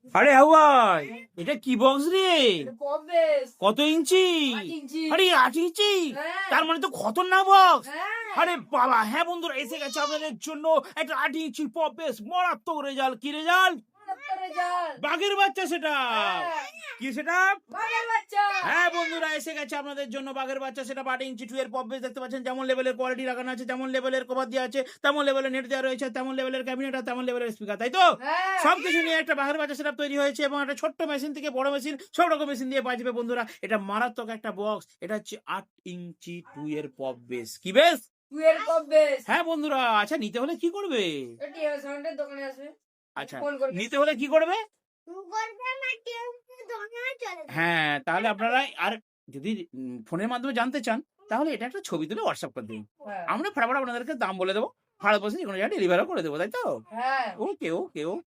আরে হাওয়াই, এটা কি বক্স রে? পবেস কত ইঞ্চি? 8 ইঞ্চি। আরে 8 ইঞ্চি, হ্যাঁ। তার মানে তো খতরনাক বক্স। হ্যাঁ। আরে বাবা, হ্যাঁ বন্ধুরা, এসে গেছে আপনাদের জন্য একটা 8 ইঞ্চি পপ বেস, মারাত্মক রেজাল্ট। কি রেজাল্ট? রেজাল্ট। বাঘের বাচ্চা সেটা। হ্যাঁ। কি সেটা? বাঘের বাচ্চা। হ্যাঁ বন্ধুরা, এসে গেছে আপনাদের জন্য বাঘের বাচ্চা সেটা 8 ইঞ্চি 2 এর পপ বেস। দেখতে পাচ্ছেন যেমন লেভেলের কোয়ালিটি লাগানো আছে, যেমন লেভেলের কভার দেওয়া আছে, তেমন লেভেলের নেট দেওয়া রয়েছে, তেমন লেভেলের ক্যাবিনেট আর তেমন লেভেলের স্পিকার, তাই তো? হ্যাঁ। সবকিছু নিয়ে একটা বাঘের বাচ্চা সেটআপ তৈরি হয়েছে এবং একটা ছোট্ট মেশিন থেকে বড় মেশিন সব রকম মেশিন দিয়ে বাজবে বন্ধুরা। এটা মারাত্মক একটা বক্স। এটা হচ্ছে 8 ইঞ্চি 2 এর পপ বেস। কি বেস? 2 এর পবেস। হ্যাঁ বন্ধুরা, আচ্ছা নিতে হলে কি করবে? এটি সাউন্ডের দোকানে আসবে। আচ্ছা, ফোন করবে। নিতে হলে কি করবে? হ্যাঁ, তাহলে আপনারা আর যদি ফোনের মাধ্যমে জানতে চান, তাহলে এটা একটা ছবি তুলে হোয়াটসঅ্যাপ করে দিন। হ্যাঁ। আমরা ফটাফট আপনাদেরকে দাম বলে দেবো, ভারতবর্ষে যে কোনো জায়গায় ডেলিভারও করে দেবো, তাই তো? হ্যাঁ। ওকে ওকে ওকে।